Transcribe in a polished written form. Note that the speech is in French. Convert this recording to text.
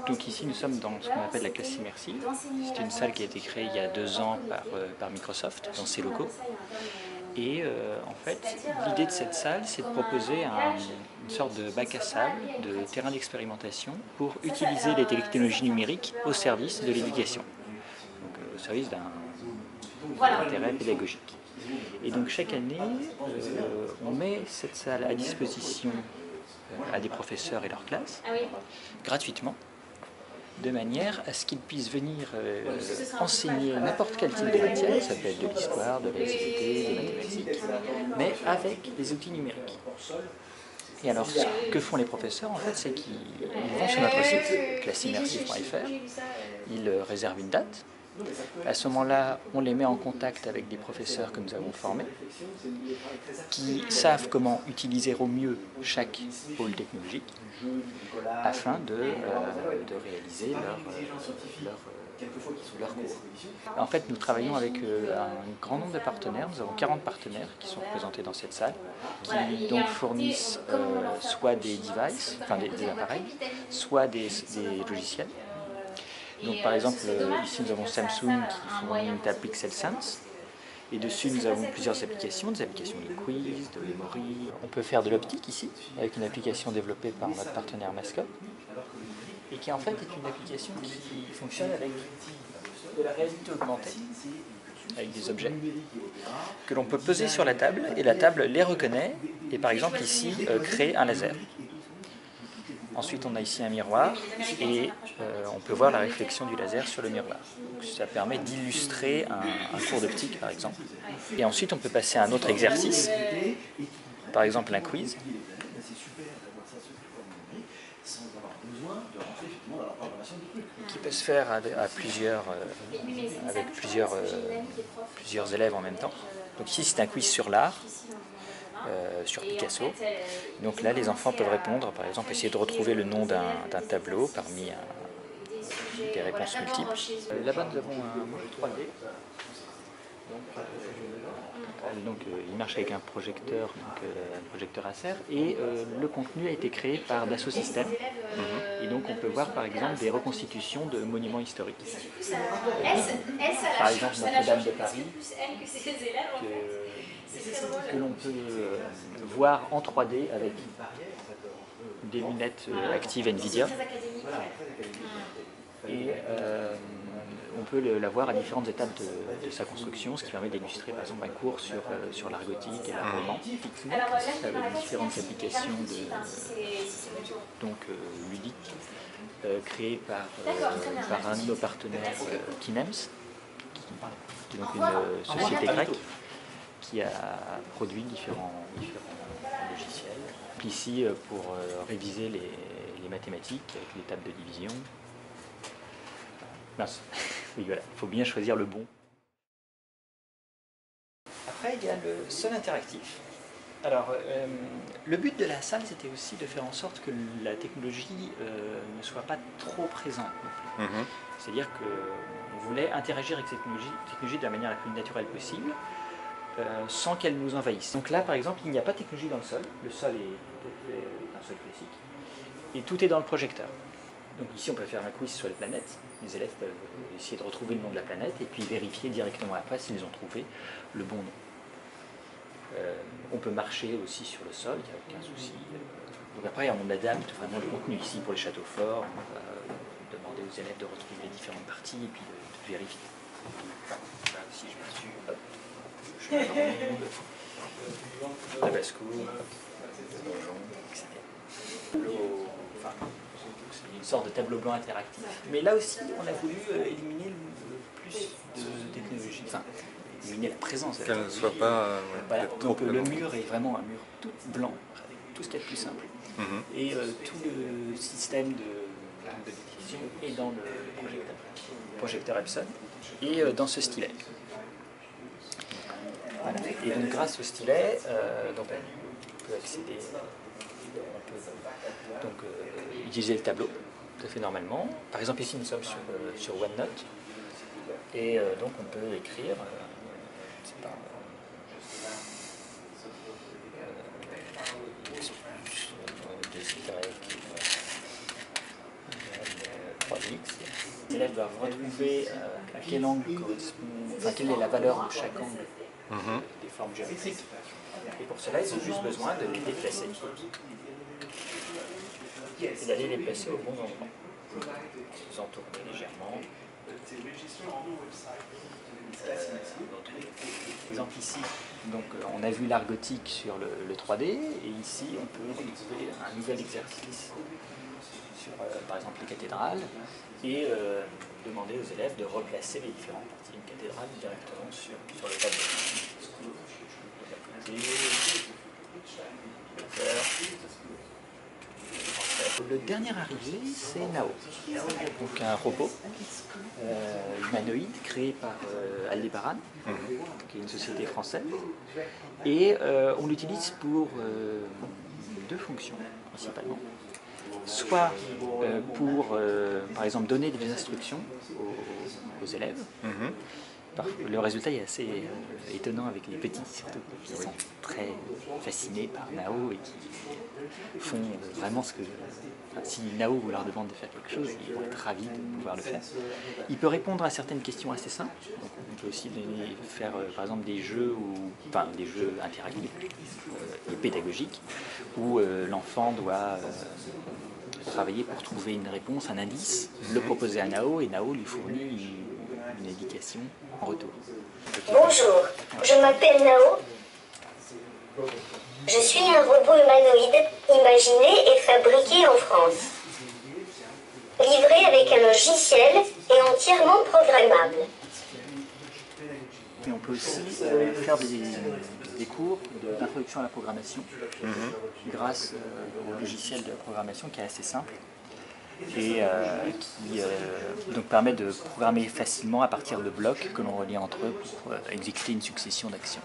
Donc ici nous sommes dans ce qu'on appelle la classe immersive. C'est une salle qui a été créée il y a 2 ans par Microsoft dans ses locaux. Et en fait, l'idée de cette salle, c'est de proposer une sorte de bac à sable, de terrain d'expérimentation pour utiliser les technologies numériques au service de l'éducation, donc au service d'un intérêt pédagogique. Et donc chaque année, on met cette salle à disposition à des professeurs et leurs classes, gratuitement, de manière à ce qu'ils puissent venir enseigner n'importe quel type de matière, ça peut être de l'histoire, de la SVT, des mathématiques, mais avec des outils numériques. Et alors, ce que font les professeurs, en fait, c'est qu'ils vont sur notre site, classeimmersive.fr, ils réservent une date. À ce moment-là, on les met en contact avec des professeurs que nous avons formés, qui savent comment utiliser au mieux chaque pôle technologique afin de réaliser leur cours. En fait, nous travaillons avec un grand nombre de partenaires. Nous avons 40 partenaires qui sont représentés dans cette salle, qui donc fournissent soit des devices, enfin des appareils, soit des logiciels. Donc par exemple, ici nous avons Samsung qui fournit une table Pixel Sense. Et dessus, nous avons plusieurs applications, des applications de quiz, de memory. On peut faire de l'optique ici, avec une application développée par notre partenaire Mascot, et qui en fait est une application qui fonctionne avec de la réalité augmentée, avec des objets que l'on peut poser sur la table, et la table les reconnaît, et par exemple ici, crée un laser. Ensuite, on a ici un miroir et on peut voir la réflexion du laser sur le miroir. Donc, ça permet d'illustrer un cours d'optique, par exemple. Et ensuite, on peut passer à un autre exercice, par exemple un quiz. Qui peut se faire avec plusieurs élèves en même temps. Donc ici, c'est un quiz sur l'art. Sur Picasso. Donc là, les enfants peuvent répondre, par exemple, essayer de retrouver le nom d'un tableau parmi des réponses multiples. Là-bas, nous avons un module 3D. Donc, il marche avec un projecteur Acer, et le contenu a été créé par Dassault Systèmes. Et donc, on peut voir, par exemple, des reconstitutions de monuments historiques. Par exemple, Notre-Dame de Paris, que l'on peut voir en 3D avec des lunettes actives NVIDIA. Et on peut la voir à différentes étapes de sa construction, ce qui permet d'illustrer par exemple un cours sur l'art gothique et l'art roman, avec différentes applications ludiques créées par un de nos partenaires, Kinems, qui est donc une société grecque qui a produit différents logiciels. Ici, pour réviser les mathématiques avec les tables de division. Mince, oui voilà, il faut bien choisir le bon. Après, il y a le sol interactif. Alors, le but de la salle, c'était aussi de faire en sorte que la technologie ne soit pas trop présente non plus. C'est-à-dire qu'on voulait interagir avec cette technologie de la manière la plus naturelle possible, sans qu'elle nous envahisse. Donc là, par exemple, il n'y a pas de technologie dans le sol est un sol classique, et tout est dans le projecteur. Donc ici, on peut faire un quiz sur les planètes. Les élèves peuvent essayer de retrouver le nom de la planète et puis vérifier directement après s'ils ont trouvé le bon nom. On peut marcher aussi sur le sol, il n'y a aucun souci. Donc après, on adapte vraiment le contenu ici pour les châteaux forts. On va demander aux élèves de retrouver les différentes parties et puis de vérifier. Là, si je me suis... Hop. La basse-cour, etc. C'est une sorte de tableau blanc interactif. Mais là aussi, on a voulu éliminer le plus de technologie, enfin, éliminer la présence. Qu'elle ne soit pas... voilà. Donc le mur est vraiment un mur tout blanc, avec tout ce qu'il y a de plus simple. Et tout le système de détection est dans le projecteur Epson et dans ce stylet. Voilà. Et donc grâce au stylet, on peut accéder, utiliser le tableau tout à fait normalement. Par exemple ici nous sommes sur OneNote, et donc on peut écrire, élèves doivent retrouver à quel angle correspond, enfin quelle est la valeur de chaque angle des formes géométriques. Et pour cela, ils ont juste besoin de les déplacer et d'aller les placer au bon endroit, en faisant tourner légèrement. Par exemple ici, donc, on a vu l'art gothique sur le 3D, et ici on peut retrouver un nouvel exercice sur par exemple les cathédrales, et demander aux élèves de replacer les différentes parties d'une cathédrale directement sur le tableau. Le dernier arrivé, c'est Nao, donc un robot humanoïde créé par Aldebaran, qui est une société française, et on l'utilise pour deux fonctions principalement. Soit pour, par exemple, donner des instructions aux élèves. Le résultat est assez étonnant avec les petits, surtout, qui sont très fascinés par Nao et qui font vraiment ce que... Enfin, si Nao vous leur demande de faire quelque chose, ils vont être ravis de pouvoir le faire. Il peut répondre à certaines questions assez simples. Donc, on peut aussi faire, par exemple, des jeux, des jeux interactifs et pédagogiques, où l'enfant doit travailler pour trouver une réponse, un indice, le proposer à Nao, et Nao lui fournit une indication en retour. Bonjour, je m'appelle Nao. Je suis un robot humanoïde imaginé et fabriqué en France. Livré avec un logiciel et entièrement programmable. Et on peut aussi faire des cours d'introduction à la programmation grâce au logiciel de programmation qui est assez simple et qui donc permet de programmer facilement à partir de blocs que l'on relie entre eux pour exécuter une succession d'actions.